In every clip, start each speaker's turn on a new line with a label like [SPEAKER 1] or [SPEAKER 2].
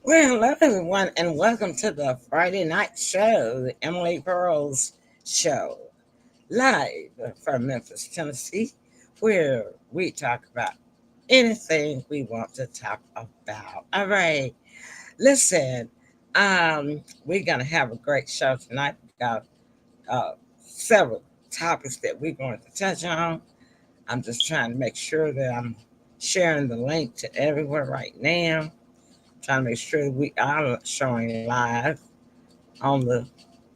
[SPEAKER 1] Well, hello everyone, and welcome to the Friday night show, the Emily Pearls show, live from Memphis, Tennessee, where we talk about anything we want to talk about. All right, listen, we're gonna have a great show tonight. We got several topics that we're going to touch on. I'm just trying to make sure that I'm sharing the link to everywhere right now. Trying to make sure we are showing live on the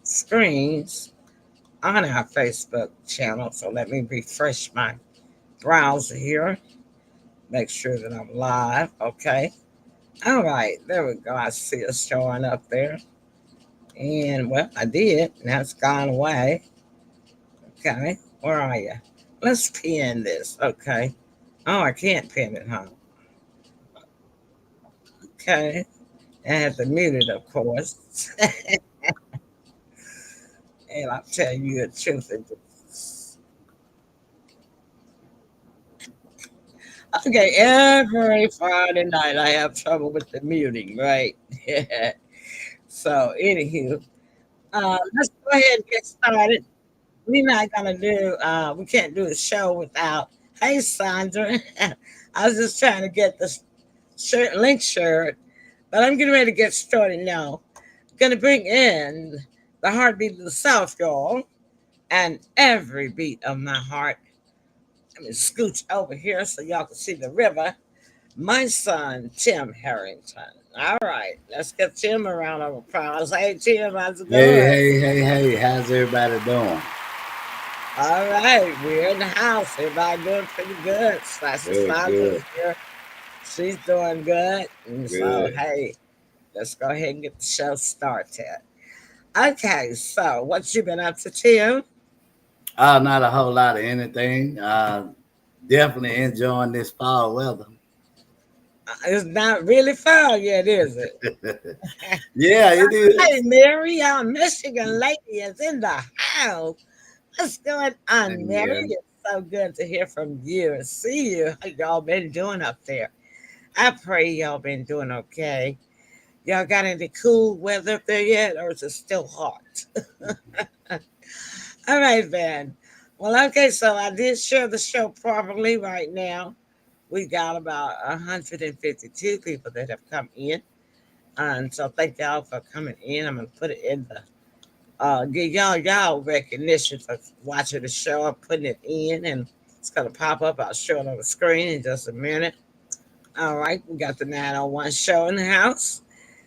[SPEAKER 1] screens on our Facebook channel. So let me refresh my browser here. Make sure that I'm live. Okay. All right. There we go. I see us showing up there. And well, I did. Now it's gone away. Okay. Where are you? Let's pin this. Okay. Oh, I can't pin it, huh? Okay. I have to mute it, of course. And I'll tell you the truth. Okay, every Friday night I have trouble with the muting, right? So, anywho, let's go ahead and get started. We're not gonna do. We can't do the show without. Hey, Sandra, I was just trying to get the shirt link shirt, but I'm getting ready to get started now. Gonna bring in the heartbeat of the South, y'all, and every beat of my heart. Let me scooch over here so y'all can see the river. My son, Tim Harrington. All right, let's get Tim a round of applause. Hey, Tim, how's it
[SPEAKER 2] Hey,
[SPEAKER 1] going?
[SPEAKER 2] hey, hey, hey, how's everybody doing?
[SPEAKER 1] All right, we're in the house. Everybody doing pretty good. Sister
[SPEAKER 2] Good,
[SPEAKER 1] Sandra's
[SPEAKER 2] good,
[SPEAKER 1] here. She's doing good. And so,
[SPEAKER 2] good.
[SPEAKER 1] hey, let's go ahead and get the show started. Okay, so what you been up to, Tim?
[SPEAKER 2] Not a whole lot of anything. Definitely enjoying this fall weather.
[SPEAKER 1] It's not really fall yet, is it?
[SPEAKER 2] Yeah, it
[SPEAKER 1] Hey,
[SPEAKER 2] is.
[SPEAKER 1] Mary, our Michigan lady is in the house. What's going on, Mary?
[SPEAKER 2] Yeah,
[SPEAKER 1] It's so good to hear from you and see you. How y'all been doing up there? I pray y'all been doing okay. Y'all got any cool weather up there yet, or is it still hot? All right, Ben. Well, okay, so I did share the show properly right now. We got about 152 people that have come in. And so thank y'all for coming in. I'm going to put it in the give y'all recognition for watching the show. I'm putting it in and it's gonna pop up. I'll show it on the screen in just a minute. All right, we got the 901 show in the house.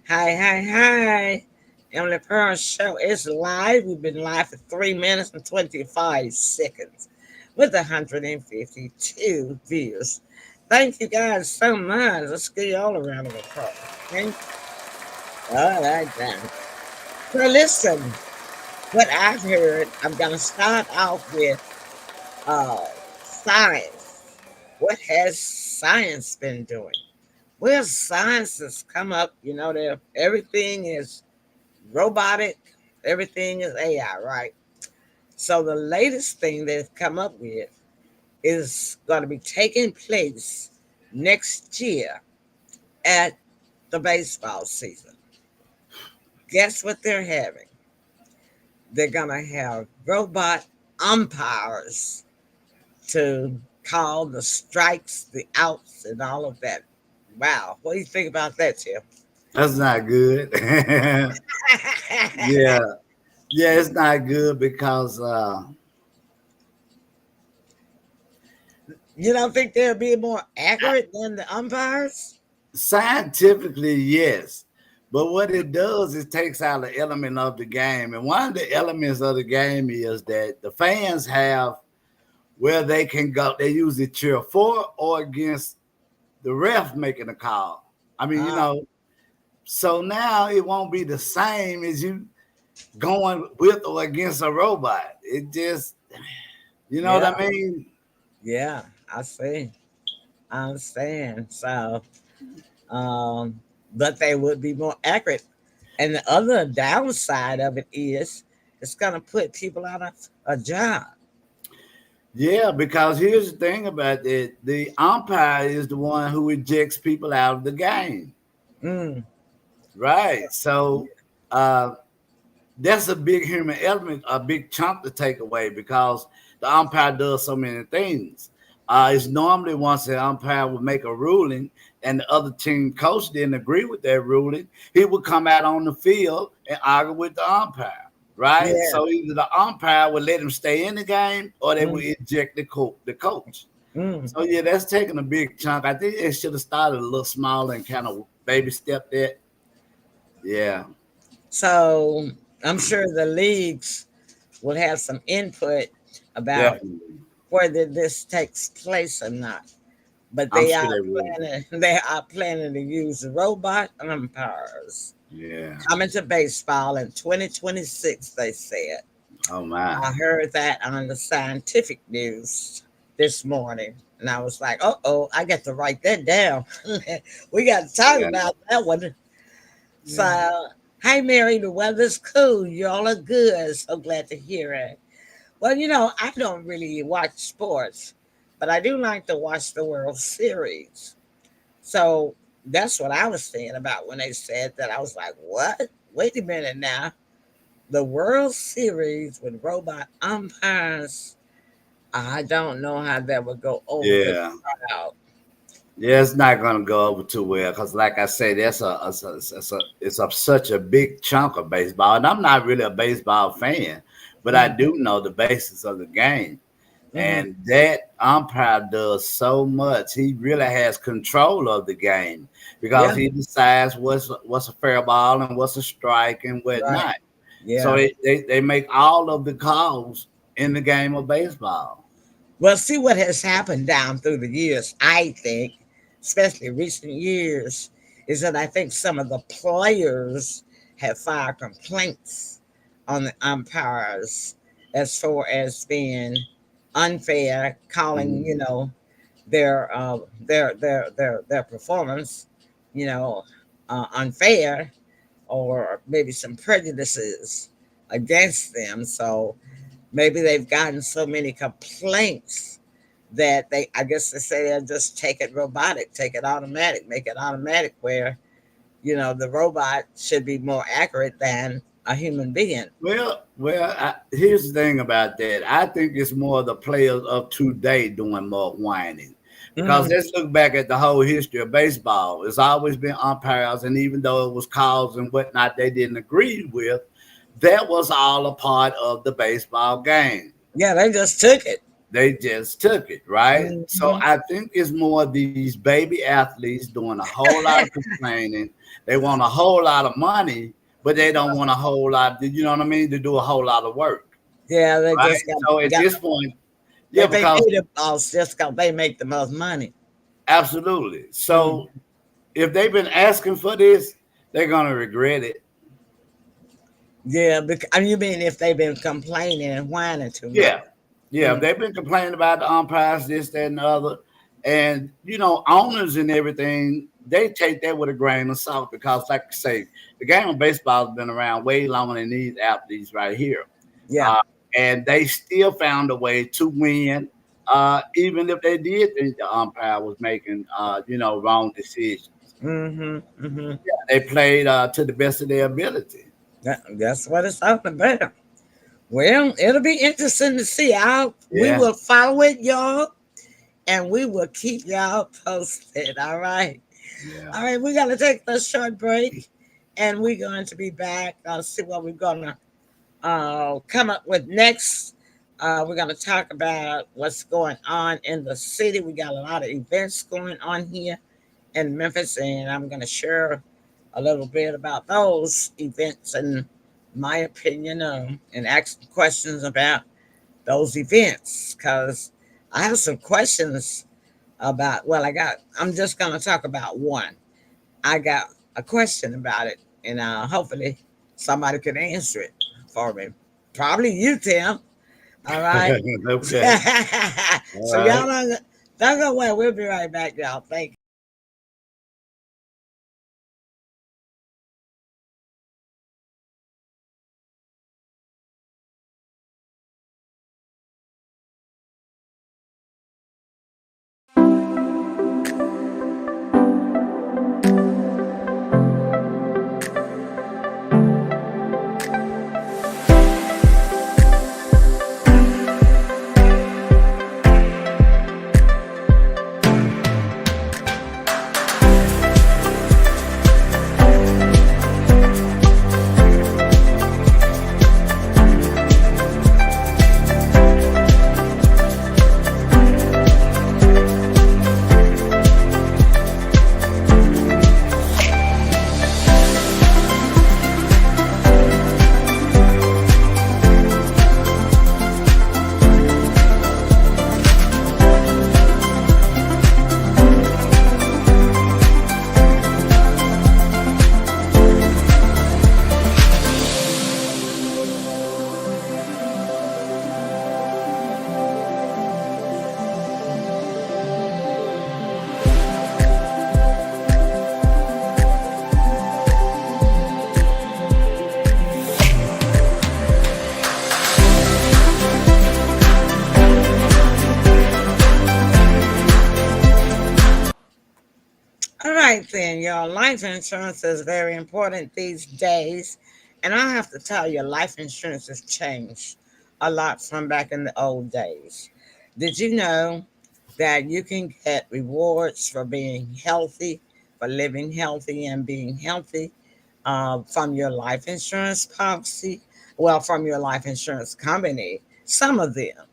[SPEAKER 1] Hi, hi, hi. Emily Pearl's show is live. We've been live for 3 minutes and 25 seconds with 152 views. Thank you guys so much. Let's get you all around of applause. Okay? All right, then. So listen, what I've heard, I'm going to start off with science. What has science been doing? Well, science has come up, everything is robotic, everything is AI, right? So the latest thing they've come up with is going to be taking place next year at the baseball season. Guess what they're having? They're going to have robot umpires to call the strikes, the outs, and all of that. Wow. What do you think about that, Tim?
[SPEAKER 2] that's not good. Yeah, yeah, it's not good because
[SPEAKER 1] You don't think they'll be more accurate than the umpires?
[SPEAKER 2] scientifically, yes. But what it does is takes out the element of the game. And one of the elements of the game is that the fans have where they can go. They usually cheer for or against the ref making a call. I mean,
[SPEAKER 1] Ah,
[SPEAKER 2] so now it won't be the same as you going with or against a robot. It just, you know what
[SPEAKER 1] yeah,
[SPEAKER 2] I mean?
[SPEAKER 1] yeah. I see. I understand. So, um, but they would be more accurate. And the other downside of it is it's going to put people out of a job.
[SPEAKER 2] Yeah, because here's the thing about it: the umpire is the one who ejects people out of the game.
[SPEAKER 1] Mm,
[SPEAKER 2] Right. So uh, that's a big human element, a big chunk to take away because the umpire does so many things. It's normally once the umpire would make a ruling and the other team coach didn't agree with that ruling, he would come out on the field and argue with the umpire. Right.
[SPEAKER 1] Yeah.
[SPEAKER 2] So either the umpire would let him stay in the game or they would
[SPEAKER 1] Mm,
[SPEAKER 2] eject the coach.
[SPEAKER 1] mm.
[SPEAKER 2] So yeah, that's taking a big chunk. I think it should have started a little smaller and kind of baby stepped it. Yeah,
[SPEAKER 1] So I'm sure the leagues will have some input about
[SPEAKER 2] definitely.
[SPEAKER 1] whether this takes place or not. But
[SPEAKER 2] I'm
[SPEAKER 1] they
[SPEAKER 2] sure
[SPEAKER 1] are
[SPEAKER 2] they will.
[SPEAKER 1] planning they are planning to use robot umpires
[SPEAKER 2] Yeah.
[SPEAKER 1] coming to baseball in 2026, they said.
[SPEAKER 2] Oh my.
[SPEAKER 1] I heard that on the scientific news this morning. And I was like, oh, I got to write that down. We got to talk
[SPEAKER 2] Yeah.
[SPEAKER 1] about that one.
[SPEAKER 2] Yeah.
[SPEAKER 1] So, hey, Mary, the weather's cool. Y'all are good. So glad to hear it. Well, I don't really watch sports, but I do like to watch the World Series. So that's what I was saying about when they said that. I was like, what? Wait a minute now. The World Series with robot umpires. I don't know how that would go over with
[SPEAKER 2] Yeah.
[SPEAKER 1] the crowd.
[SPEAKER 2] Yeah, it's not gonna go over too well because, like I say, it's a such a big chunk of baseball, and I'm not really a baseball fan, but I
[SPEAKER 1] Mm-hmm,
[SPEAKER 2] do know the basics of the game.
[SPEAKER 1] mm-hmm.
[SPEAKER 2] And that umpire does so much. He really has control of the game because
[SPEAKER 1] Yeah,
[SPEAKER 2] he decides what's a fair ball and what's a strike and
[SPEAKER 1] right.
[SPEAKER 2] whatnot. So
[SPEAKER 1] Yeah.
[SPEAKER 2] they make all of the calls in the game of baseball.
[SPEAKER 1] Well, see what has happened down through the years, I think, especially recent years, is that I think some of the players have filed complaints on the umpires as far as being unfair, calling,
[SPEAKER 2] Mhm.
[SPEAKER 1] their performance, you know, unfair, or maybe some prejudices against them. So maybe they've gotten so many complaints that I guess they say they'll just take it robotic, take it automatic, make it automatic where, the robot should be more accurate than a human being.
[SPEAKER 2] Here's the thing about that. I think it's more the players of today doing more whining. Because
[SPEAKER 1] Mm,
[SPEAKER 2] let's look back at the whole history of baseball. It's always been umpires, and even though it was calls and whatnot they didn't agree with, that was all a part of the baseball game.
[SPEAKER 1] yeah, they just took it.
[SPEAKER 2] They just took it, right? So
[SPEAKER 1] Hmm.
[SPEAKER 2] I think it's more these baby athletes doing a whole lot of complaining. They want a whole lot of money, but they don't want a whole lot, you know what I mean, to do a whole lot of work,
[SPEAKER 1] Yeah, they
[SPEAKER 2] right?
[SPEAKER 1] just got
[SPEAKER 2] So at
[SPEAKER 1] got
[SPEAKER 2] this point, yeah,
[SPEAKER 1] they
[SPEAKER 2] because
[SPEAKER 1] pay the boss just because they make the most money.
[SPEAKER 2] absolutely.
[SPEAKER 1] Mm.
[SPEAKER 2] So if they've been asking for this, they're gonna regret it.
[SPEAKER 1] Yeah, because, you mean if they've been complaining and whining too much?
[SPEAKER 2] Yeah, yeah,
[SPEAKER 1] Mm.
[SPEAKER 2] they've been complaining about the umpires, this, that, and the other, and owners and everything. They take that with a grain of salt because, like I say, the game of baseball has been around way longer than these athletes right here,
[SPEAKER 1] Yeah.
[SPEAKER 2] uh, and they still found a way to win, even if they did think the umpire was making, wrong decisions.
[SPEAKER 1] Mm-hmm. Mm-hmm.
[SPEAKER 2] They played to the best of their ability.
[SPEAKER 1] That's what it's talking about. Well, it'll be interesting to see. We
[SPEAKER 2] Yeah,
[SPEAKER 1] will follow it, y'all, and we will keep y'all posted. All right.
[SPEAKER 2] yeah.
[SPEAKER 1] All right. We're going to take a short break, and we're going to be back. I'll see what we're going to come up with next. We're going to talk about what's going on in the city. We got a lot of events going on here in Memphis, and I'm going to share a little bit about those events and my opinion, and ask questions about those events because I have some questions about. Well, I'm just going to talk about one. I got a question about it, and hopefully somebody can answer it for me. Probably you, Tim. All right.
[SPEAKER 2] Okay. All
[SPEAKER 1] So y'all
[SPEAKER 2] right.
[SPEAKER 1] don't go away. We'll be right back, y'all. Thank you. same thing. Your life insurance is very important these days. And I have to tell you, life insurance has changed a lot from back in the old days. Did you know that you can get rewards for being healthy, for living healthy and being healthy from your life insurance policy? Well, from your life insurance company, some of them.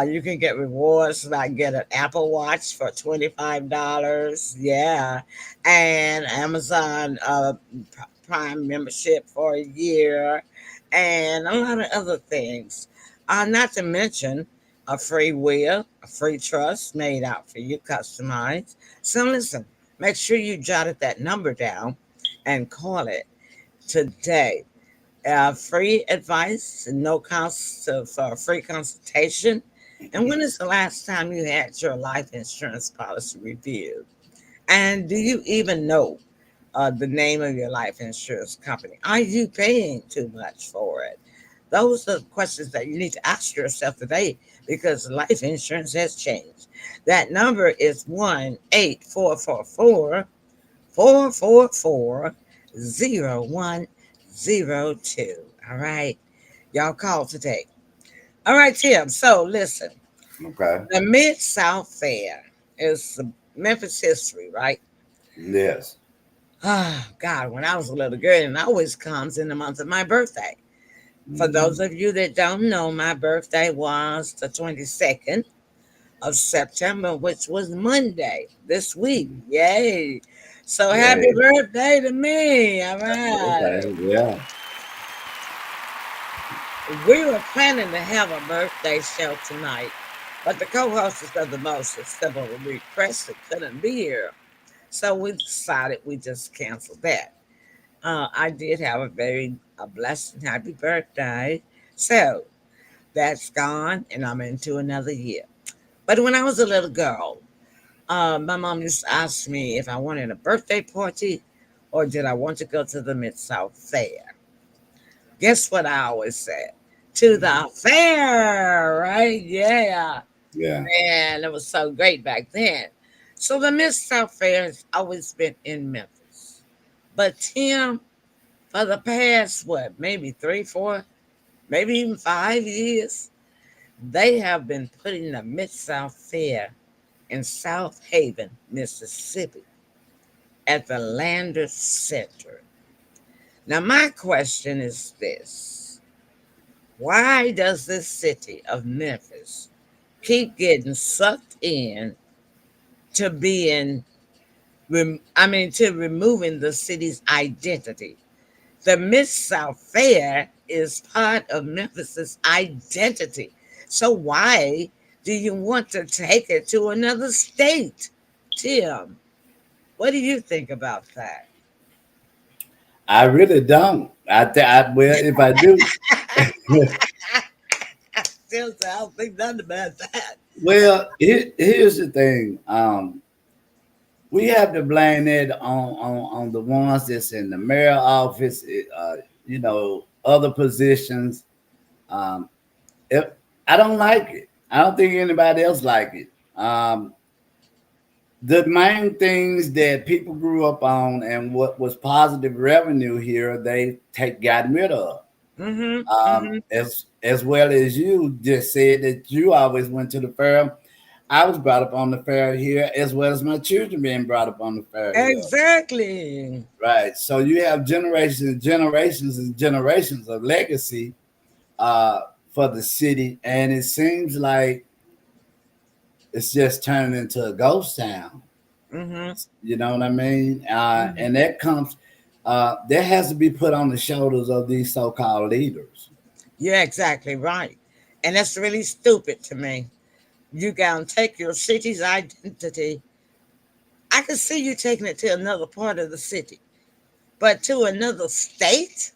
[SPEAKER 1] You can get rewards like get an Apple Watch for $25. Yeah. And Amazon Prime membership for a year. And a lot of other things. Not to mention a free will, a free trust made out for you, customized. So listen, make sure you jotted that number down and call it today. Free advice, no cost for a free consultation. And when is the last time you had your life insurance policy reviewed? And do you even know the name of your life insurance company? Are you paying too much for it? Those are questions that you need to ask yourself today because life insurance has changed. That number is 1-844-444-0102. All right. Y'all call today. All right, Tim. So listen,
[SPEAKER 2] Okay.
[SPEAKER 1] the Mid South Fair is Memphis history, right?
[SPEAKER 2] Yes.
[SPEAKER 1] Oh, God, when I was a little girl, and it always comes in the month of my birthday. For those
[SPEAKER 2] Mhm.
[SPEAKER 1] of you that don't know, my birthday was the 22nd of September, which was Monday this week. Yay. So happy
[SPEAKER 2] Yeah.
[SPEAKER 1] birthday to me. All right.
[SPEAKER 2] Okay. Yeah.
[SPEAKER 1] We were planning to have a birthday show tonight, but the co-hostess of the most simple requested couldn't be here. So we decided we just canceled that. I did have a blessed and happy birthday. So that's gone, and I'm into another year. But when I was a little girl, my mom used to ask me if I wanted a birthday party or did I want to go to the Mid South Fair. Guess what I always said? To the fair, right? Yeah.
[SPEAKER 2] Yeah.
[SPEAKER 1] Man, it was so great back then. So the Mid South Fair has always been in Memphis. But Tim, for the past, what, maybe 3, 4, maybe even 5 years, they have been putting the Mid South Fair in South Haven, Mississippi, at the Lander Center. Now, my question is this: why does the city of Memphis keep getting sucked in to being, to removing the city's identity? The Mid South Fair is part of Memphis's identity. So why do you want to take it to another state? Tim, what do you think about that?
[SPEAKER 2] I really don't. Well, if I do,
[SPEAKER 1] Still, I don't think nothing about that.
[SPEAKER 2] well, here's the thing. We have to blame it on the ones that's in the mayor office, other positions. Um, if, I don't like it. I don't think anybody else like it. The main things that people grew up on and what was positive revenue here, they take gotten rid of.
[SPEAKER 1] Mm-hmm. Mm-hmm.
[SPEAKER 2] As well as you just said that you always went to the fair. I was brought up on the fair here, as well as my children being brought up on the fair here.
[SPEAKER 1] Exactly.
[SPEAKER 2] Right. So you have generations and generations and generations of legacy uh, for the city, and it seems like it's just turning into a ghost town.
[SPEAKER 1] Mm-hmm.
[SPEAKER 2] You know what I mean?
[SPEAKER 1] Mm-hmm.
[SPEAKER 2] And that has to be put on the shoulders of these so-called leaders.
[SPEAKER 1] You're exactly right. And that's really stupid to me. You gotta take your city's identity. I can see you taking it to another part of the city, but to another state?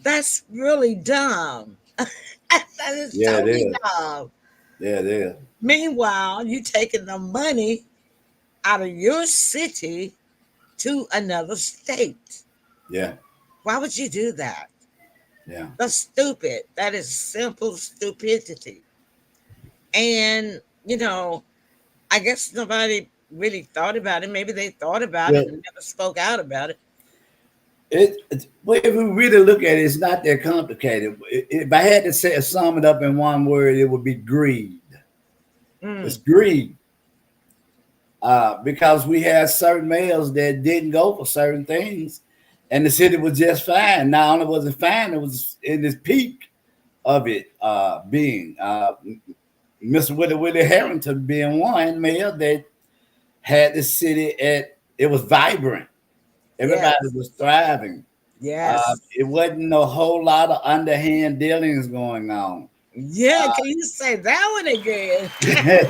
[SPEAKER 1] That's really dumb. That is
[SPEAKER 2] Yeah, it
[SPEAKER 1] totally
[SPEAKER 2] is.
[SPEAKER 1] dumb.
[SPEAKER 2] Yeah, it is.
[SPEAKER 1] Meanwhile, you taking the money out of your city to another state.
[SPEAKER 2] Yeah,
[SPEAKER 1] Why would you do that?
[SPEAKER 2] yeah.
[SPEAKER 1] That's stupid. That is simple stupidity. And, I guess nobody. really thought about it. Maybe they thought about it
[SPEAKER 2] Well,
[SPEAKER 1] and never spoke out about it.
[SPEAKER 2] well, if we really look at it, it's not that complicated. If I had to say sum it up in one word, it would be greed. It's
[SPEAKER 1] Mm,
[SPEAKER 2] greed. Because we had certain males that didn't go for certain things, and the city was just fine. Not only was it fine, it was in this peak of it being Mr. Willie Harrington being one male that had the city at it was vibrant. Everybody
[SPEAKER 1] yes,
[SPEAKER 2] was thriving.
[SPEAKER 1] yes.
[SPEAKER 2] It wasn't a whole lot of underhand dealings going on.
[SPEAKER 1] Yeah, can you say that one again?
[SPEAKER 2] Yeah,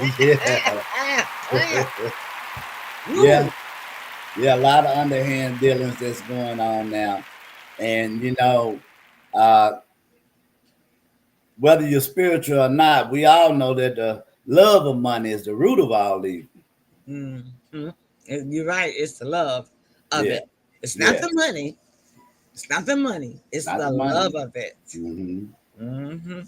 [SPEAKER 2] yeah,
[SPEAKER 1] Woo.
[SPEAKER 2] yeah, a lot of underhand dealings that's going on now. And uh, whether you're spiritual or not, we all know that the love of money is the root of all evil.
[SPEAKER 1] Mm-hmm. And you're right. It's the love of
[SPEAKER 2] Yeah,
[SPEAKER 1] it. It's not
[SPEAKER 2] yeah,
[SPEAKER 1] the money. It's not the money. It's
[SPEAKER 2] not
[SPEAKER 1] the
[SPEAKER 2] the
[SPEAKER 1] love
[SPEAKER 2] money.
[SPEAKER 1] of it.
[SPEAKER 2] Hmm.
[SPEAKER 1] Hmm.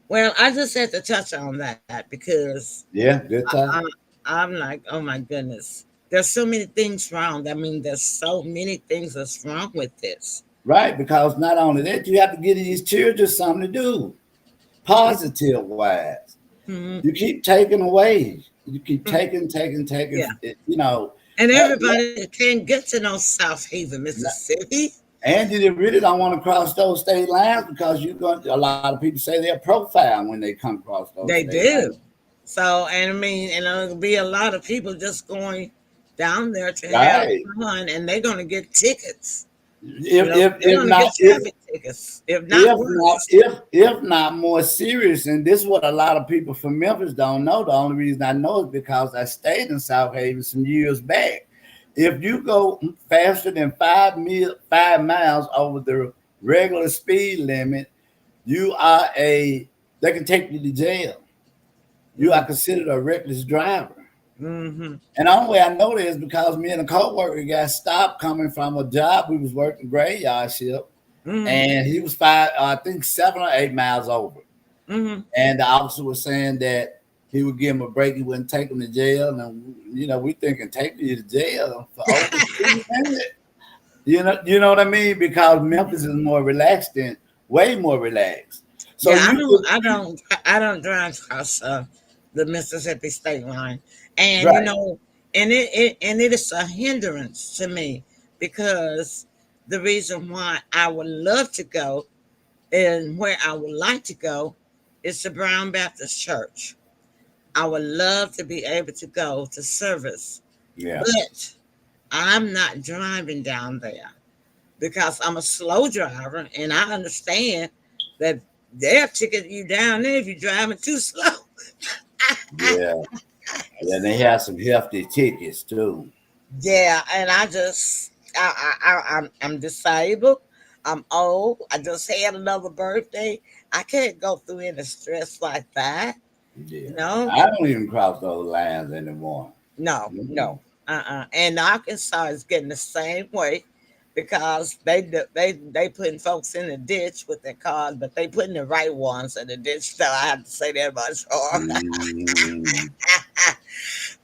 [SPEAKER 1] Well, I just had to touch on that because
[SPEAKER 2] Yeah, good
[SPEAKER 1] I,
[SPEAKER 2] time.
[SPEAKER 1] I'm like, oh my goodness. There's so many things wrong. I mean, there's so many things that's wrong with this.
[SPEAKER 2] Right, because not only that, you have to give these children something to do, positive wise.
[SPEAKER 1] Hmm.
[SPEAKER 2] You keep taking away. You keep taking.
[SPEAKER 1] Yeah.
[SPEAKER 2] You know,
[SPEAKER 1] And
[SPEAKER 2] that,
[SPEAKER 1] everybody can't get to know South Haven,
[SPEAKER 2] that,
[SPEAKER 1] Mississippi.
[SPEAKER 2] and you really don't want to cross those state lines because you're going. A lot of people say they're profile when they come across those
[SPEAKER 1] They
[SPEAKER 2] state lines.
[SPEAKER 1] do. So, and I mean, and there'll be a lot of people just going down there to have
[SPEAKER 2] Right.
[SPEAKER 1] fun, and they're going to get tickets.
[SPEAKER 2] If if
[SPEAKER 1] They're
[SPEAKER 2] if
[SPEAKER 1] going to
[SPEAKER 2] not
[SPEAKER 1] get traffic tickets, if not
[SPEAKER 2] if not
[SPEAKER 1] worse.
[SPEAKER 2] if not more serious, and this is what a lot of people from Memphis don't know. The only reason I know is because I stayed in South Haven some years back. If you go faster than 5 miles over the regular speed limit, you are a they can take you to jail. You are
[SPEAKER 1] Mm,
[SPEAKER 2] considered a reckless driver.
[SPEAKER 1] mm-hmm,
[SPEAKER 2] And the only way I know this is because me and a coworker got stopped coming from a job. We was working graveyard shift,
[SPEAKER 1] mm-hmm,
[SPEAKER 2] and he was five, I think 7 or 8 miles over.
[SPEAKER 1] mm-hmm.
[SPEAKER 2] And the officer was saying that he would give him a break, he wouldn't take him to jail. And we thinking take you to jail for over speed limit. You know what I mean? Because Memphis is more relaxed and way more relaxed. So
[SPEAKER 1] Yeah,
[SPEAKER 2] you could
[SPEAKER 1] I don't drive across the Mississippi state line, and
[SPEAKER 2] right,
[SPEAKER 1] and it is a hindrance to me because the reason why I would love to go and where I would like to go is the Brown Baptist Church. I would love to be able to go to service,
[SPEAKER 2] yeah,
[SPEAKER 1] but I'm not driving down there because I'm a slow driver, and I understand that they'll ticket you down there if you're driving too slow.
[SPEAKER 2] yeah, yeah. They have some hefty tickets too.
[SPEAKER 1] Yeah, and I'm disabled. I'm old. I just had another birthday. I can't go through any stress like that.
[SPEAKER 2] Yeah,
[SPEAKER 1] You know?
[SPEAKER 2] I don't even cross those lines anymore.
[SPEAKER 1] No,
[SPEAKER 2] Mhm.
[SPEAKER 1] no. And Arkansas is getting the same way because they putting folks in the ditch with their cars, but they putting the right ones in the ditch. So I have to say that much. Or
[SPEAKER 2] Mm,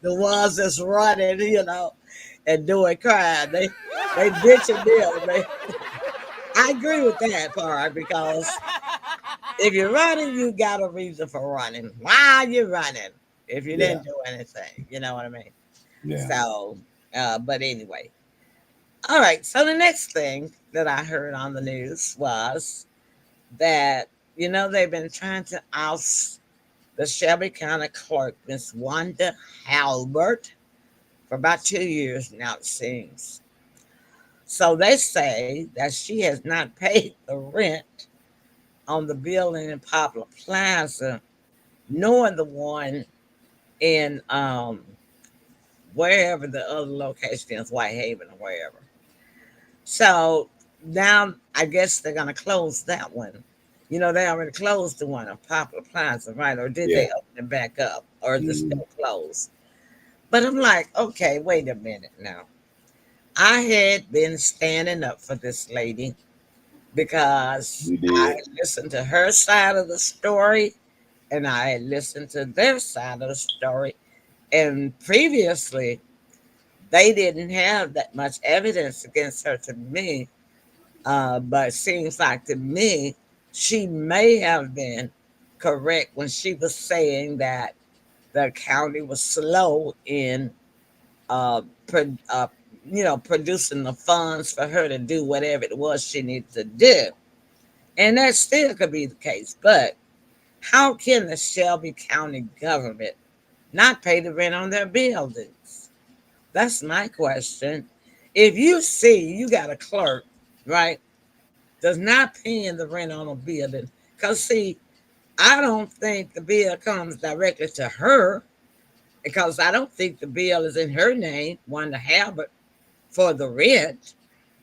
[SPEAKER 1] the ones that's running, and doing crime, they ditching them. I agree with that part because if you're running, you got a reason for running. Why are you running? If you
[SPEAKER 2] yeah,
[SPEAKER 1] didn't do anything, you know what I mean.
[SPEAKER 2] yeah.
[SPEAKER 1] So, but anyway, all right. So the next thing that I heard on the news was that they've been trying to oust the Shelby County clerk, Miss Wanda Halbert, for about 2 years now, it seems. So they say that she has not paid the rent on the building in Poplar Plaza, nor the one in wherever the other location is, Whitehaven or wherever. So now I guess they're gonna close that one. They already closed the one on Poplar Plaza, right? Or did
[SPEAKER 2] Yeah.
[SPEAKER 1] they open it back up? Or is it
[SPEAKER 2] Mm,
[SPEAKER 1] still closed? But I'm like, okay, wait a minute now. I had been standing up for this lady because
[SPEAKER 2] you
[SPEAKER 1] I
[SPEAKER 2] did.
[SPEAKER 1] listened to her side of the story and I listened to their side of the story. And previously, they didn't have that much evidence against her to me. But it seems like to me, she may have been correct when she was saying that the county was slow in, uh, pro- uh, producing the funds for her to do whatever it was she needed to do. And that still could be the case. But how can the Shelby County government not pay the rent on their buildings? That's my question. If you see you got a clerk, right, does not paying the rent on a building, because see, I don't think the bill comes directly to her, because I don't think the bill is in her name, Wanda Halbert, for the rent.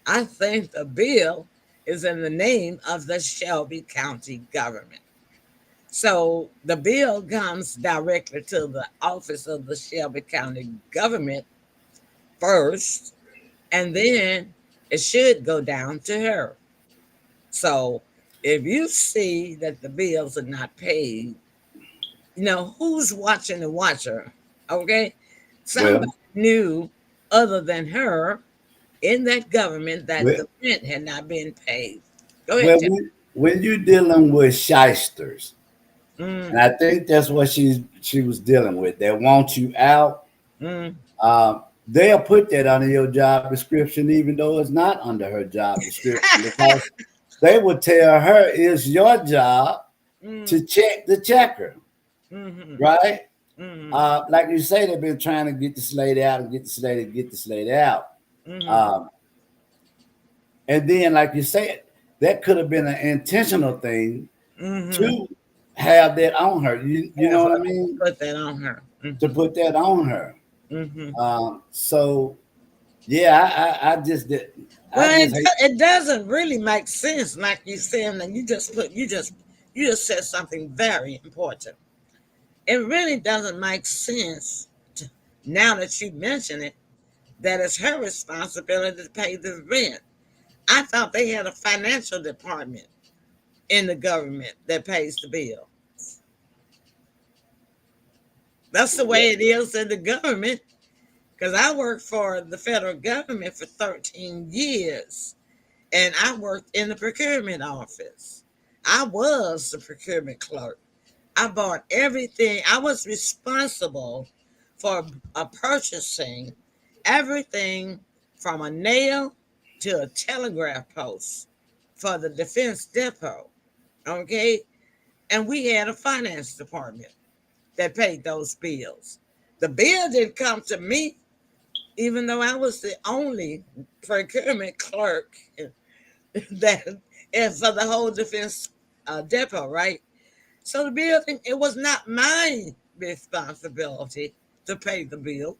[SPEAKER 1] I think the bill is in the name of the Shelby County government. So the bill comes directly to the office of the Shelby County government first, and then it should go down to her. So if you see that the bills are not paid, who's watching the watcher? Okay. Somebody
[SPEAKER 2] Well,
[SPEAKER 1] knew other than her in that government that
[SPEAKER 2] well,
[SPEAKER 1] the rent had not been paid. Go ahead,
[SPEAKER 2] well
[SPEAKER 1] Tim.
[SPEAKER 2] when you're dealing with shysters,
[SPEAKER 1] Mm,
[SPEAKER 2] and I think that's what she was dealing with. They want you out.
[SPEAKER 1] mm.
[SPEAKER 2] They'll put that under your job description, even though it's not under her job description, because they would tell her it's your job
[SPEAKER 1] Mm,
[SPEAKER 2] to check the checker,
[SPEAKER 1] mhm,
[SPEAKER 2] right?
[SPEAKER 1] mhm,
[SPEAKER 2] Like you say, they've been trying to get the slate out and get the slate out.
[SPEAKER 1] mhm,
[SPEAKER 2] Um, and then, like you said, that could have been an intentional thing
[SPEAKER 1] mhm.
[SPEAKER 2] to have that on her. You
[SPEAKER 1] Yeah,
[SPEAKER 2] know
[SPEAKER 1] for
[SPEAKER 2] what I
[SPEAKER 1] them to
[SPEAKER 2] mean?
[SPEAKER 1] put that on her.
[SPEAKER 2] To
[SPEAKER 1] Mhm,
[SPEAKER 2] put that on her.
[SPEAKER 1] mhm.
[SPEAKER 2] So yeah, I just did. I
[SPEAKER 1] Well,
[SPEAKER 2] just hate.
[SPEAKER 1] it doesn't really make sense, like you said, and you just said something very important. It really doesn't make sense now that you mention it, that it's her responsibility to pay the rent. I thought they had a financial department in the government that pays the bill. That's the way it is in the government, because I worked for the federal government for 13 years, and I worked in the procurement office. I was the procurement clerk. I bought everything. I was responsible for purchasing everything from a nail to a telegraph post for the defense depot. Okay. And we had a finance department that paid those bills. The bill didn't come to me, even though I was the only procurement clerk that and for the whole defense depot, right? So the building, it was not my responsibility to pay the bill.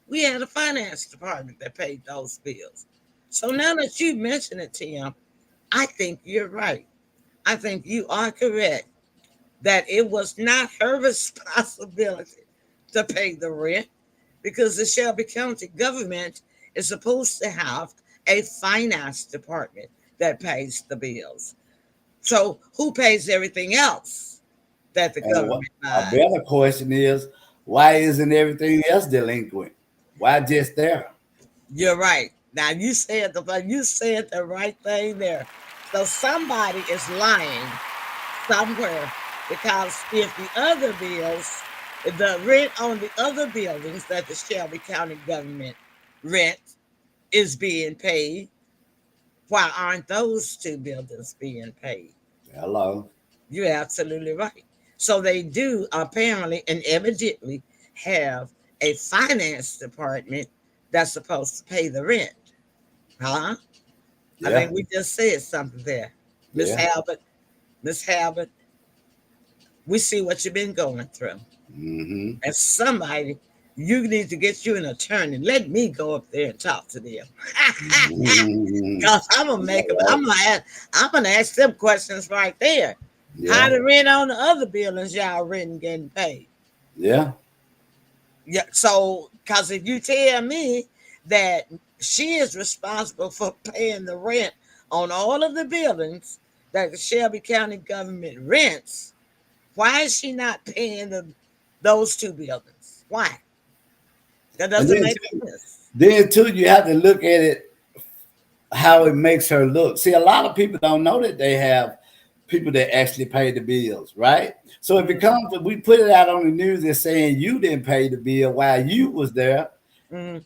[SPEAKER 1] We had a finance department that paid those bills. So now that you mention it, Tim, I think you're right. I think you are correct that it was not her responsibility to pay the rent, because the Shelby County government is supposed to have a finance department that pays the bills. So who pays everything else that the
[SPEAKER 2] And what
[SPEAKER 1] government
[SPEAKER 2] a
[SPEAKER 1] buys?
[SPEAKER 2] better question is, why isn't everything else delinquent? Why just there?
[SPEAKER 1] You're right. Now you said the right thing there. So somebody is lying somewhere, because if the other bills, the rent on the other buildings that the Shelby County government rent is being paid, why aren't those two buildings being paid?
[SPEAKER 2] Hello.
[SPEAKER 1] You're absolutely right. So they do apparently and evidently have a finance department that's supposed to pay the rent. Huh? I
[SPEAKER 2] Yeah,
[SPEAKER 1] think we just said something there. Miss
[SPEAKER 2] yeah.
[SPEAKER 1] Halbert, Miss Halbert, we see what you've been going through.
[SPEAKER 2] Mm-hmm.
[SPEAKER 1] And somebody, you need to get you an attorney. Let me go up there and talk to them.
[SPEAKER 2] Mm-hmm.
[SPEAKER 1] Cause I'm gonna make them.
[SPEAKER 2] Right.
[SPEAKER 1] I'm gonna ask them questions right there. How
[SPEAKER 2] Yeah,
[SPEAKER 1] the rent on the other buildings y'all renting getting paid?
[SPEAKER 2] yeah.
[SPEAKER 1] Yeah. So, cause if you tell me that she is responsible for paying the rent on all of the buildings that the Shelby County government rents, why is she not paying those two buildings? Why? That
[SPEAKER 2] And
[SPEAKER 1] doesn't make sense.
[SPEAKER 2] then too, you have to look at it how it makes her look. See, a lot of people don't know that they have people that actually pay the bills, right? So if it
[SPEAKER 1] Mm-hmm.
[SPEAKER 2] comes, we put it out on the news and saying you didn't pay the bill while you was there.
[SPEAKER 1] Mm-hmm.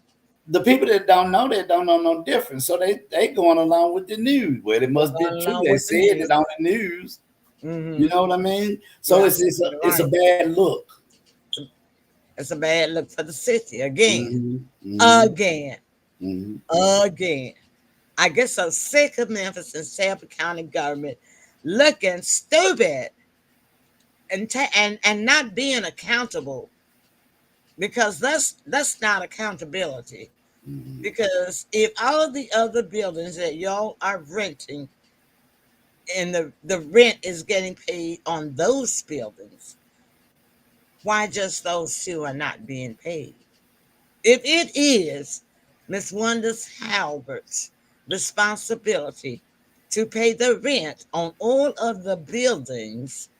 [SPEAKER 2] The people that don't know that don't know no difference. So they going along with the news. Well, it must be
[SPEAKER 1] Going
[SPEAKER 2] true.
[SPEAKER 1] along
[SPEAKER 2] They
[SPEAKER 1] with the
[SPEAKER 2] said
[SPEAKER 1] news.
[SPEAKER 2] it on the news. You
[SPEAKER 1] Mm-hmm.
[SPEAKER 2] know what I mean? So
[SPEAKER 1] You're
[SPEAKER 2] it's a
[SPEAKER 1] absolutely right.
[SPEAKER 2] bad look.
[SPEAKER 1] It's a bad look for the city again.
[SPEAKER 2] Hmm. Hmm.
[SPEAKER 1] Again.
[SPEAKER 2] Hmm.
[SPEAKER 1] Again. I get so sick of Memphis and Shelby County government looking stupid and not being accountable, because that's not accountability.
[SPEAKER 2] Hmm.
[SPEAKER 1] Because if all of the other buildings that y'all are renting and the rent is getting paid on those buildings, why just those two are not being paid? If it is Miss Wonda's Halbert's responsibility to pay the rent on all of the buildings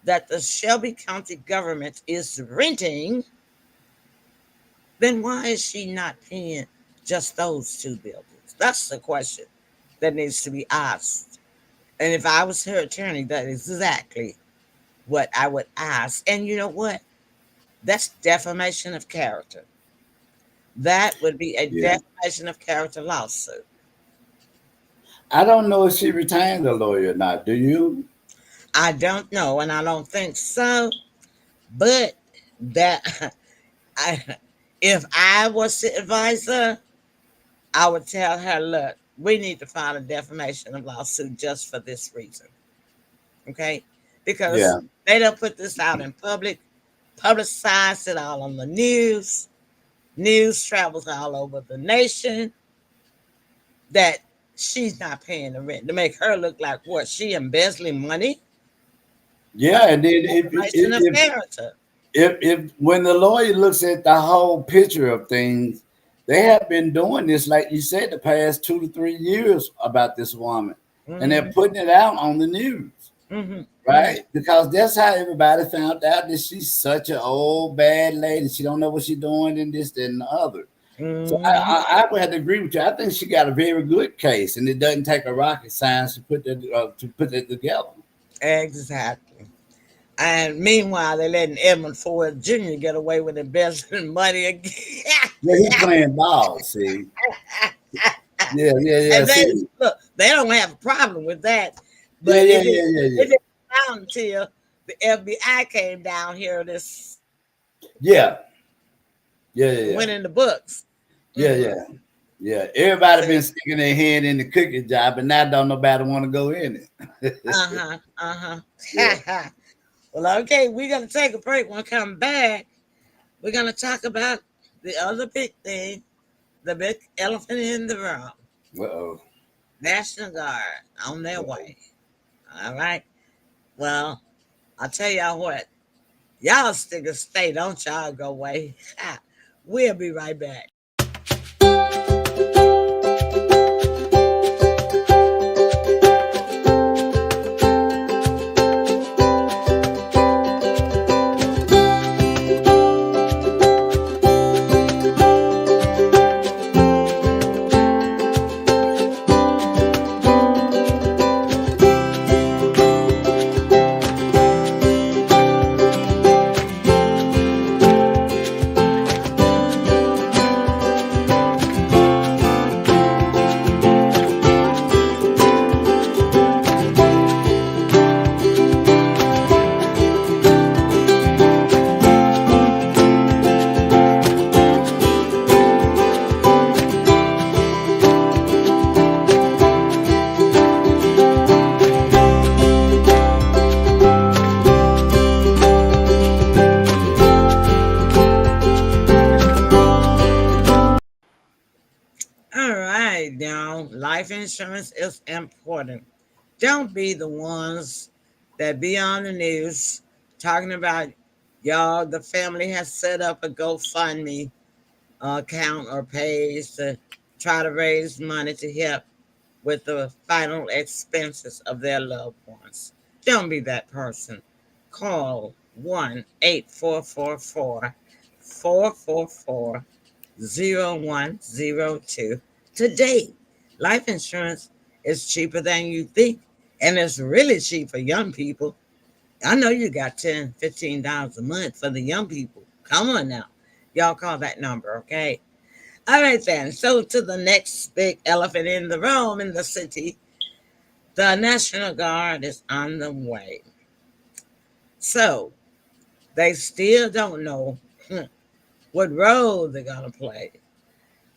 [SPEAKER 1] that the Shelby County government is renting, then why is she not paying just those two buildings? That's the question that needs to be asked. And if I was her attorney, that is exactly what I would ask. And you know what? That's defamation of character. That would be a
[SPEAKER 2] Yeah.
[SPEAKER 1] defamation of character lawsuit.
[SPEAKER 2] I don't know if she retained a lawyer or not. Do you?
[SPEAKER 1] I don't know, and I don't think so. But that, I, if I was the advisor, I would tell her, look, we need to file a defamation of lawsuit just for this reason. Okay? Because
[SPEAKER 2] Yeah.
[SPEAKER 1] they don't put this out in public, publicize it all on the news. News travels all over the nation that she's not paying the rent to make her look like what? She embezzling money?
[SPEAKER 2] Yeah. And then
[SPEAKER 1] Defamation of character.
[SPEAKER 2] if when the lawyer looks at the whole picture of things, they have been doing this, like you said, the past 2 to 3 years about this woman, and they're
[SPEAKER 1] Mm-hmm.
[SPEAKER 2] putting it out on the news,
[SPEAKER 1] Mm-hmm. Mm-hmm.
[SPEAKER 2] right? Because that's how everybody found out that she's such an old bad lady. She don't know what she's doing and this, that, and the other. So
[SPEAKER 1] Mm-hmm.
[SPEAKER 2] I would have to agree with you. I think she got a very good case, and it doesn't take a rocket science to put that together.
[SPEAKER 1] Exactly. And meanwhile, they're letting Edmund Ford Jr. get away with embezzling money again.
[SPEAKER 2] Yeah, he playing ball. See, yeah, yeah, yeah.
[SPEAKER 1] And they
[SPEAKER 2] See,
[SPEAKER 1] look, they don't have a problem with that.
[SPEAKER 2] yeah,
[SPEAKER 1] But
[SPEAKER 2] yeah, yeah, yeah,
[SPEAKER 1] it
[SPEAKER 2] yeah.
[SPEAKER 1] didn't down until the FBI came down here this
[SPEAKER 2] Yeah, yeah, yeah, yeah,
[SPEAKER 1] went in the books.
[SPEAKER 2] yeah,
[SPEAKER 1] Mm-hmm.
[SPEAKER 2] yeah, yeah. Everybody
[SPEAKER 1] See,
[SPEAKER 2] been sticking their hand in the cookie jar, but now don't nobody want to go in it.
[SPEAKER 1] uh-huh,
[SPEAKER 2] Yeah.
[SPEAKER 1] uh-huh. Well, okay, we're gonna take a break. When we come back, we're gonna talk about the other big thing, the big elephant in the room.
[SPEAKER 2] Uh-oh.
[SPEAKER 1] National Guard on their
[SPEAKER 2] Uh-oh.
[SPEAKER 1] way. All right. Well, I'll tell y'all what. Y'all stick and stay. Don't y'all go away. We'll be right back. All right, now life insurance is important. Don't be the ones that be on the news talking about y'all. The family has set up a GoFundMe account or page to try to raise money to help with the final expenses of their loved ones. Don't be that person. Call 1-844-444 0102 today. Life insurance is cheaper than you think, and it's really cheap for young people. I know you got $10, $15 a month for the young people. Come on now. Y'all call that number, okay? All right, then. So, to the next big elephant in the room in the city, the National Guard is on the way. So, they still don't know what role they're going to play.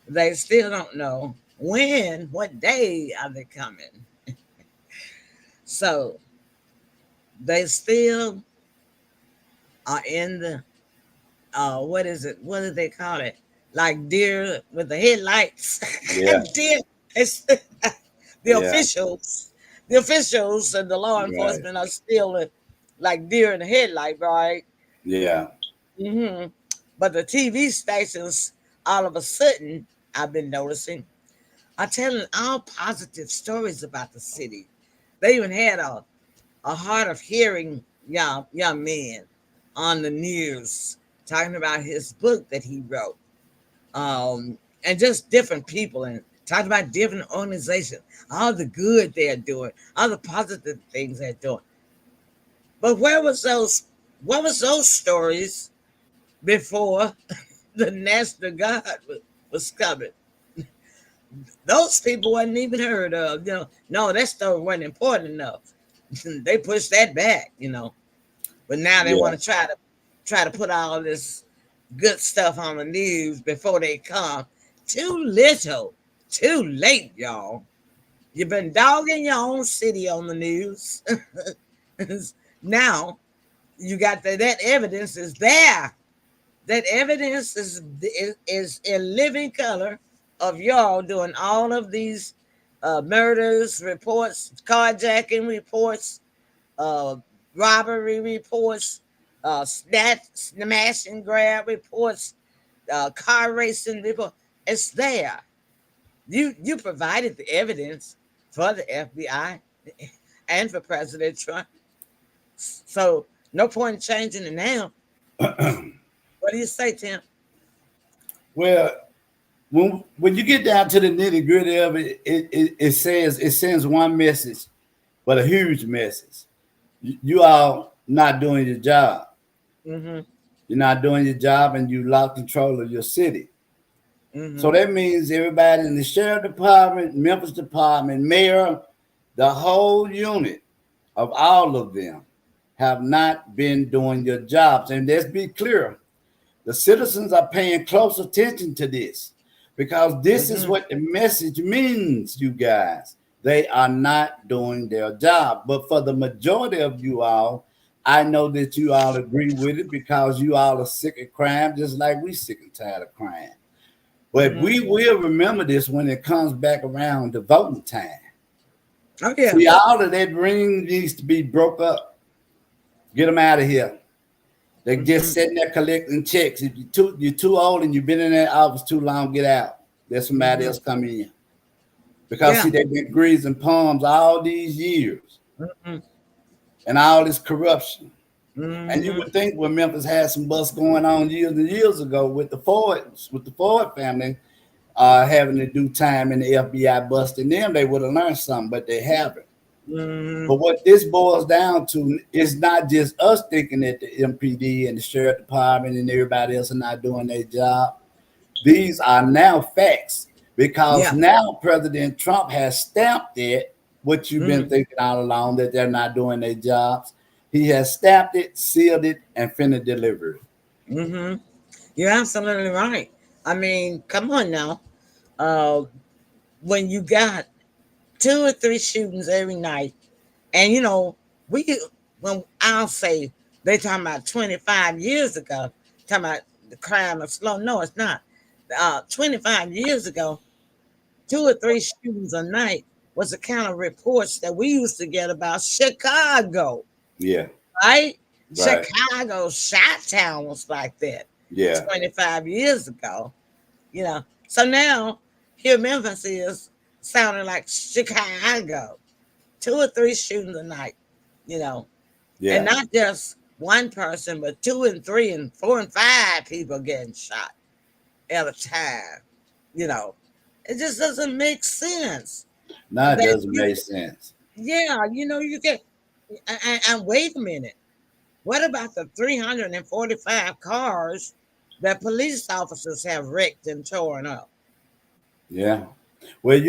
[SPEAKER 1] They still don't know when, what day are they coming. So, they still are in the what is it? What do they call it? Like deer with the headlights.
[SPEAKER 2] Yeah,
[SPEAKER 1] Deer. It's the
[SPEAKER 2] yeah,
[SPEAKER 1] officials. The officials and the law
[SPEAKER 2] right.
[SPEAKER 1] enforcement are still like deer in the headlight, right?
[SPEAKER 2] Yeah,
[SPEAKER 1] hmm But the TV stations, all of a sudden, I've been noticing, are telling all positive stories about the city. They even had a hard of hearing young man on the news talking about his book that he wrote, and just different people and talking about different organizations, all the good they're doing, all the positive things they're doing. But where was those? What was those stories before the National Guard was coming? Those people wasn't even heard of. No, that story wasn't important enough. They pushed that back. But now they
[SPEAKER 2] yeah,
[SPEAKER 1] want to try to put all this good stuff on the news before they come. Too little, too late, y'all. You've been dogging your own city on the news. Now you got that evidence is there. That evidence is in living color of y'all doing all of these murders reports, carjacking reports, uh, robbery reports, snatch, smash and grab reports, car racing report. It's there. You provided the evidence for the FBI and for President Trump. So no point in changing it now. What do you say, Tim?
[SPEAKER 2] well, when you get down to the nitty gritty of it, it sends one message, but a huge message. You all not doing your job.
[SPEAKER 1] Mm-hmm.
[SPEAKER 2] You're not doing your job, and you lost control of your city. So
[SPEAKER 1] Mm-hmm.
[SPEAKER 2] that means everybody in the sheriff department, Memphis department, mayor, the whole unit of all of them have not been doing your jobs. And let's be clear, the citizens are paying close attention to this because this is
[SPEAKER 1] Mm-hmm.
[SPEAKER 2] what the message means, you guys. They are not doing their job. But for the majority of you all, I know that you all agree with it because you all are sick of crime, just like we sick and tired of crime. But
[SPEAKER 1] Mm-hmm.
[SPEAKER 2] we will remember this when it comes back around to voting time.
[SPEAKER 1] Oh yeah.
[SPEAKER 2] See, all of that ring needs to be broke up. Get them out of here. They're
[SPEAKER 1] Mm-hmm.
[SPEAKER 2] just sitting there collecting checks. If you're too old and you've been in that office too long, get out. Let somebody
[SPEAKER 1] Mm-hmm.
[SPEAKER 2] else come in. Because
[SPEAKER 1] Yeah.
[SPEAKER 2] see, they've been greasing palms all these years
[SPEAKER 1] Mm-hmm.
[SPEAKER 2] and all this corruption. And you
[SPEAKER 1] Mm-hmm.
[SPEAKER 2] would think when Memphis had some bust going on years and years ago with the Ford family having to do time in the FBI busting them, they would have learned something, but they haven't.
[SPEAKER 1] Mm-hmm.
[SPEAKER 2] But what this boils down to is not just us thinking that the MPD and the sheriff department and everybody else are not doing their job. These are now facts because
[SPEAKER 1] Yeah.
[SPEAKER 2] now President Trump has stamped it, what you've been
[SPEAKER 1] Mm-hmm.
[SPEAKER 2] thinking all along, that they're not doing their jobs. He has stamped it, sealed it, and finna deliver it.
[SPEAKER 1] Mm-hmm. You're absolutely right. I mean, come on now. Uh, when you got two or three shootings every night, and we when I'll say they talking about 25 years ago, talking about the crime of slow. No, it's not. 25 years ago, two or three shootings a night was the kind of reports that we used to get about Chicago,
[SPEAKER 2] Yeah,
[SPEAKER 1] right?
[SPEAKER 2] right.
[SPEAKER 1] Chicago, Chi-Town was like that
[SPEAKER 2] Yeah,
[SPEAKER 1] 25 years ago. So now here Memphis is sounding like Chicago, two or three shootings a night, you know, and
[SPEAKER 2] yeah,
[SPEAKER 1] not just one person, but two and three and four and five people getting shot. at a time. You know, it just doesn't make sense.
[SPEAKER 2] Now it
[SPEAKER 1] That
[SPEAKER 2] doesn't
[SPEAKER 1] you,
[SPEAKER 2] make sense.
[SPEAKER 1] yeah, you can. And wait a minute. What about the 345 cars that police officers have wrecked and torn up?
[SPEAKER 2] Yeah. Well,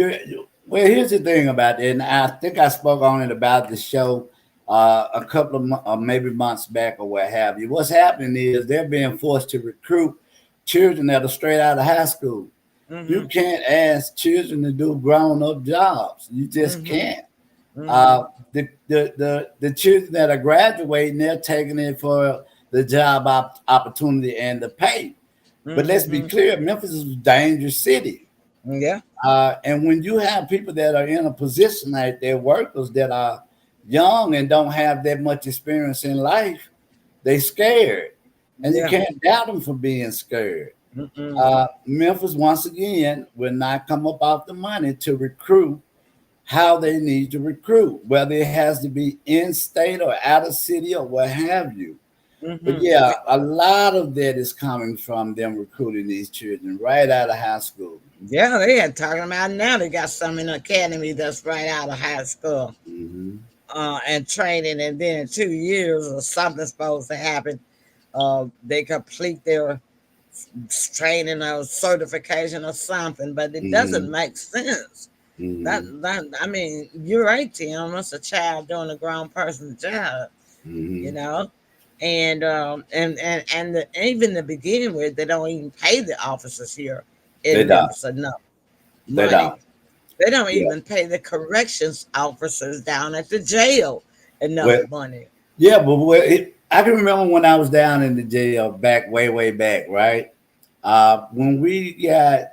[SPEAKER 2] well. Here's the thing about it, and I think I spoke on it about the show a couple of maybe months back or what have you. What's happening is they're being forced to recruit children that are straight out of high school. You
[SPEAKER 1] Mm-hmm.
[SPEAKER 2] can't ask children to do grown up jobs. You just
[SPEAKER 1] Mm-hmm.
[SPEAKER 2] can't.
[SPEAKER 1] Mm-hmm.
[SPEAKER 2] The children that are graduating, they're taking it for the job opportunity and the pay. But let's be
[SPEAKER 1] Mm-hmm.
[SPEAKER 2] clear, Memphis is a dangerous city.
[SPEAKER 1] Yeah.
[SPEAKER 2] And when you have people that are in a position like they're workers that are young and don't have that much experience in life, they scared. And you
[SPEAKER 1] Yeah.
[SPEAKER 2] can't doubt them for being scared.
[SPEAKER 1] Mm-mm.
[SPEAKER 2] Memphis, once again, will not come up off the money to recruit how they need to recruit, whether it has to be in state or out of city or what have you. But
[SPEAKER 1] Mm-hmm.
[SPEAKER 2] yeah, a lot of that is coming from them recruiting these children right out of high school.
[SPEAKER 1] Yeah, they had talking about now. They got some in the academy that's right out of high school,
[SPEAKER 2] Hmm.
[SPEAKER 1] and training, and then in 2 years or something's supposed to happen. They complete their training or certification or something, but it doesn't
[SPEAKER 2] Hmm.
[SPEAKER 1] make sense.
[SPEAKER 2] Hmm.
[SPEAKER 1] I mean, you're right, Tim. It's a child doing a grown person's job, you
[SPEAKER 2] Hmm.
[SPEAKER 1] know. Even to begin with, they don't even pay the officers here
[SPEAKER 2] They
[SPEAKER 1] in
[SPEAKER 2] don't.
[SPEAKER 1] Memphis enough
[SPEAKER 2] They
[SPEAKER 1] money.
[SPEAKER 2] don't.
[SPEAKER 1] They don't
[SPEAKER 2] Yeah.
[SPEAKER 1] even pay the corrections officers down at the jail enough
[SPEAKER 2] Well,
[SPEAKER 1] money.
[SPEAKER 2] yeah, but I can remember when I was down in the jail back, way back, right? When we got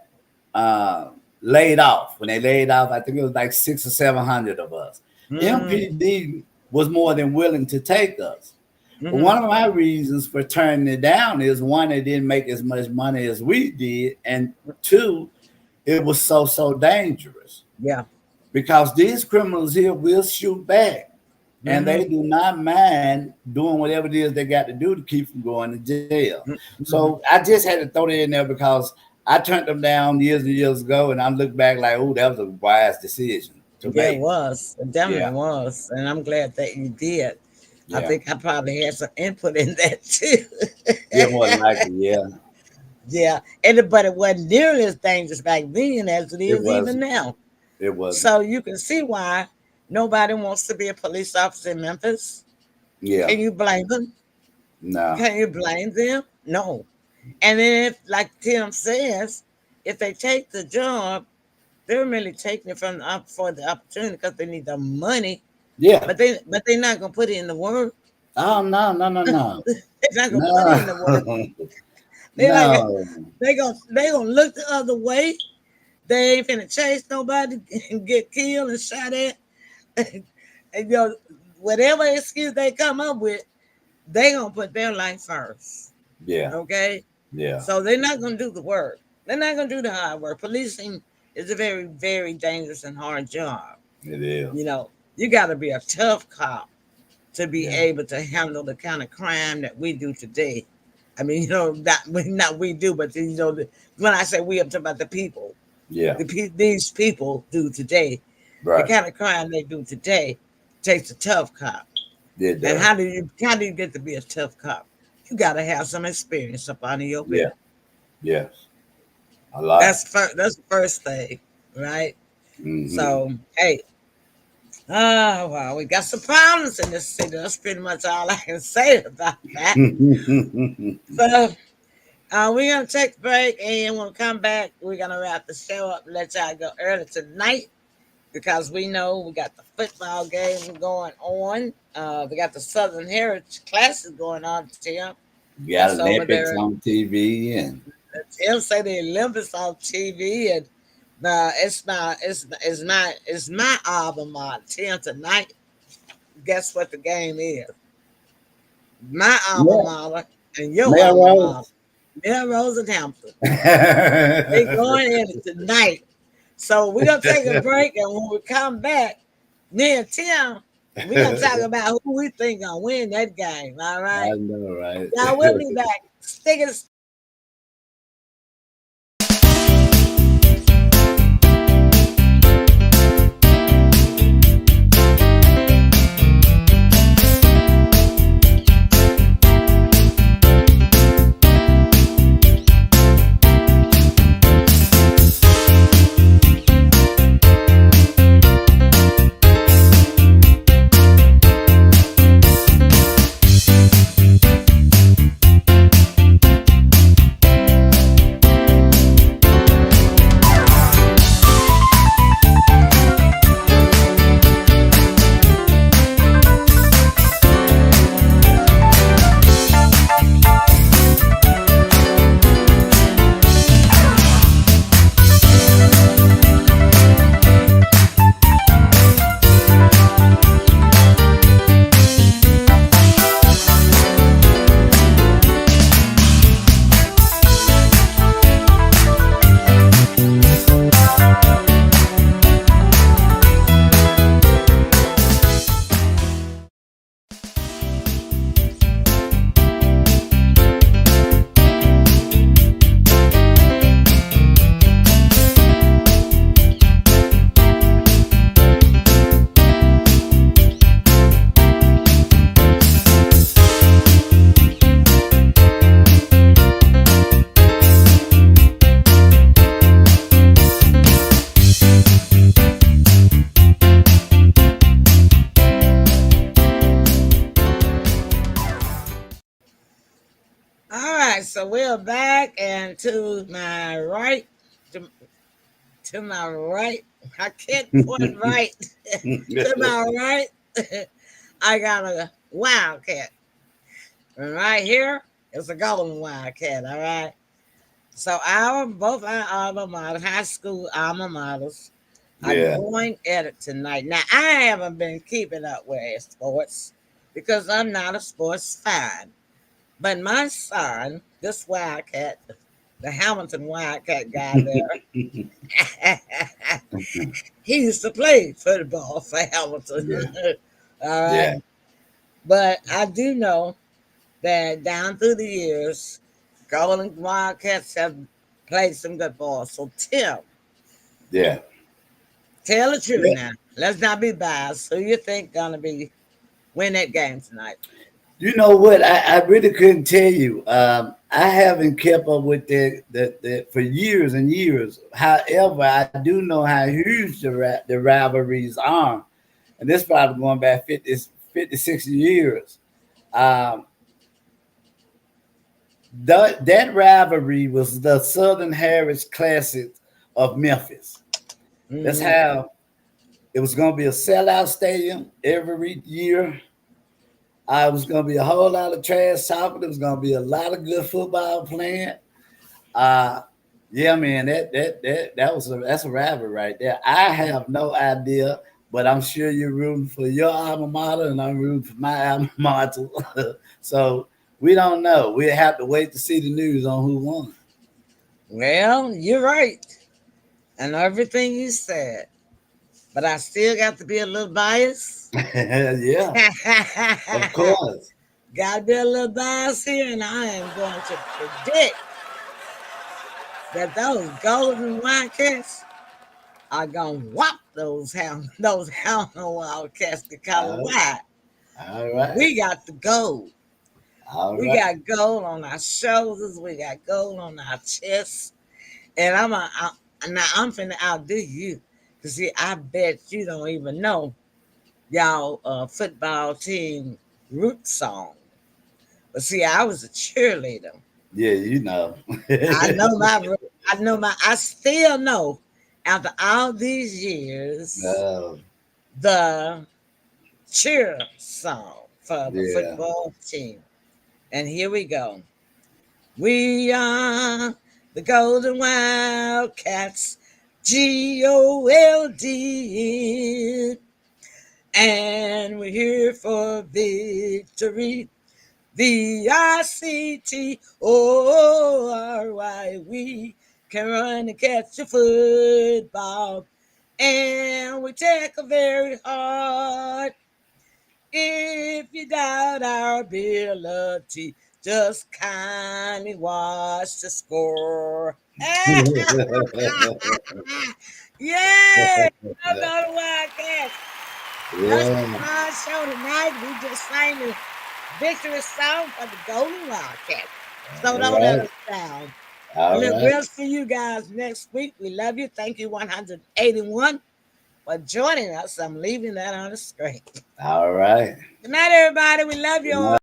[SPEAKER 2] uh, laid off, when they laid off, I think it was like 600 or 700 of us.
[SPEAKER 1] Mm,
[SPEAKER 2] MPD was more than willing to take us. But
[SPEAKER 1] mm-hmm.
[SPEAKER 2] one of my reasons for turning it down is one, it didn't make as much money as we did, and two, it was so dangerous
[SPEAKER 1] Yeah.
[SPEAKER 2] because these criminals here will shoot back, and
[SPEAKER 1] Mm-hmm.
[SPEAKER 2] they do not mind doing whatever it is they got to do to keep from going to jail. So
[SPEAKER 1] Mm-hmm.
[SPEAKER 2] I just had to throw that in there because I turned them down years and years ago, and I look back like, oh, that was a wise decision to
[SPEAKER 1] Yeah, it
[SPEAKER 2] make.
[SPEAKER 1] was. It
[SPEAKER 2] Yeah,
[SPEAKER 1] definitely was. And I'm glad that you did. I
[SPEAKER 2] yeah,
[SPEAKER 1] think I probably had some input in that too.
[SPEAKER 2] yeah, more than likely, yeah,
[SPEAKER 1] Yeah. But it wasn't nearly as dangerous back then as it
[SPEAKER 2] it
[SPEAKER 1] is even
[SPEAKER 2] wasn't.
[SPEAKER 1] now.
[SPEAKER 2] It wasn't.
[SPEAKER 1] So you can see why nobody wants to be a police officer in Memphis.
[SPEAKER 2] Yeah,
[SPEAKER 1] Can you blame them?
[SPEAKER 2] no,
[SPEAKER 1] Can you blame them? No. And then if, like Tim says, if they take the job, they're really taking it from up for the opportunity because they need the money,
[SPEAKER 2] yeah.
[SPEAKER 1] but they're not gonna put it in the work.
[SPEAKER 2] Oh no, no, no, no,
[SPEAKER 1] They're not gonna put it in the work.
[SPEAKER 2] no,
[SPEAKER 1] They like
[SPEAKER 2] no.
[SPEAKER 1] they gonna look the other way. They ain't finna chase nobody and get killed and shot at. And whatever excuse they come up with, they gonna put their life first.
[SPEAKER 2] Yeah,
[SPEAKER 1] Okay,
[SPEAKER 2] yeah.
[SPEAKER 1] so they're not gonna do the work. They're not gonna do the hard work. Policing is a very, very dangerous and hard job.
[SPEAKER 2] It is.
[SPEAKER 1] You know, you got to be a tough cop to be
[SPEAKER 2] Yeah,
[SPEAKER 1] able to handle the kind of crime that we do today. I mean, not we do, but when I say we, I'm talking about the people.
[SPEAKER 2] yeah.
[SPEAKER 1] These people do today. The
[SPEAKER 2] Right.
[SPEAKER 1] kind of crime they do today takes a tough cop.
[SPEAKER 2] It
[SPEAKER 1] And
[SPEAKER 2] does.
[SPEAKER 1] how do you get to be a tough cop? You got to have some experience up under your
[SPEAKER 2] Yeah.
[SPEAKER 1] belt.
[SPEAKER 2] Yes. A lot.
[SPEAKER 1] That's the first thing, right?
[SPEAKER 2] Hmm.
[SPEAKER 1] So hey, oh well, we got some problems in this city. That's pretty much all I can say about that. So we're gonna take a break, and when we come back, we're gonna wrap the show up. Let y'all go early tonight because we know we got the football game going on. We got the Southern Heritage Classic going on, Tim.
[SPEAKER 2] Got
[SPEAKER 1] That's over
[SPEAKER 2] Olympics
[SPEAKER 1] there.
[SPEAKER 2] on TV and
[SPEAKER 1] Tim say the Olympics on TV, and it's not. It's my alma mater. Tim tonight. Guess what the game is? My alma
[SPEAKER 2] yeah,
[SPEAKER 1] mater and your alma mater.
[SPEAKER 2] Melrose.
[SPEAKER 1] Melrose and Hampton. They going in it tonight. So we're gonna take a break, and when we come back, me and Tim, we're gonna talk about who we think gonna win that game. All right.
[SPEAKER 2] I know, right?
[SPEAKER 1] Y'all will be back. Stick it so we're back, and to my right, to, to my right, I can't point right. To my right, I got a wildcat. And right here is a golden wildcat. All right. So both our alma mater, high school alma maters, are
[SPEAKER 2] Yeah.
[SPEAKER 1] going at it tonight. Now I haven't been keeping up with sports because I'm not a sports fan. But my son, this wildcat, the Hamilton wildcat guy there, he used to play football for Hamilton.
[SPEAKER 2] Yeah.
[SPEAKER 1] All right.
[SPEAKER 2] Yeah.
[SPEAKER 1] But I do know that down through the years, Golden Wildcats have played some good ball. So Tim,
[SPEAKER 2] Yeah.
[SPEAKER 1] tell the truth
[SPEAKER 2] Yeah.
[SPEAKER 1] now. Let's not be biased. Who you think gonna be win that game tonight?
[SPEAKER 2] You know what? I really couldn't tell you. I haven't kept up with that for years and years. However, I do know how huge the rivalries are. And this probably going back 50, 60 years. Um, that rivalry was the Southern Harris Classic of Memphis. That's
[SPEAKER 1] Mm-hmm.
[SPEAKER 2] how it was going to be a sellout stadium every year. It was going to be a whole lot of trash talking. There was going to be a lot of good football playing. Uh, yeah, man, that's a rivalry right there. I have no idea, but I'm sure you're rooting for your alma mater, and I'm rooting for my alma mater. So we don't know. We have to wait to see the news on who won.
[SPEAKER 1] Well, you're right, and everything you said, but I still got to be a little biased.
[SPEAKER 2] Yeah, of course.
[SPEAKER 1] Got to be a little biased here, and I am going to predict that those golden wildcats are gonna whop those hound wildcats because
[SPEAKER 2] Uh,
[SPEAKER 1] why?
[SPEAKER 2] all right,
[SPEAKER 1] We got the gold.
[SPEAKER 2] all
[SPEAKER 1] We
[SPEAKER 2] right.
[SPEAKER 1] got gold on our shoulders. We got gold on our chests. And now I'm finna outdo you. Cause see, I bet you don't even know y'all football team root song. But see, I was a cheerleader.
[SPEAKER 2] Yeah, you know.
[SPEAKER 1] I know I still know after all these years
[SPEAKER 2] uh,
[SPEAKER 1] the cheer song for the
[SPEAKER 2] yeah,
[SPEAKER 1] football team. And here we go. We are the Golden Wildcats, GOLD, and we're here for victory. VICTORY. We can run and catch a football, and we take a very hard. If you doubt our ability, just kindly watch the score. Yay! I'm going to Wildcats. That's the
[SPEAKER 2] yeah.
[SPEAKER 1] fun show tonight. We just sang the victory song for the Golden Wildcats. So
[SPEAKER 2] All
[SPEAKER 1] don't let
[SPEAKER 2] right,
[SPEAKER 1] us down.
[SPEAKER 2] all
[SPEAKER 1] Look,
[SPEAKER 2] right,
[SPEAKER 1] we'll see you guys next week. We love you. Thank you, 181, for joining us. I'm leaving that on the screen.
[SPEAKER 2] all right.
[SPEAKER 1] Good night, everybody. We love
[SPEAKER 2] Good
[SPEAKER 1] you all.
[SPEAKER 2] night.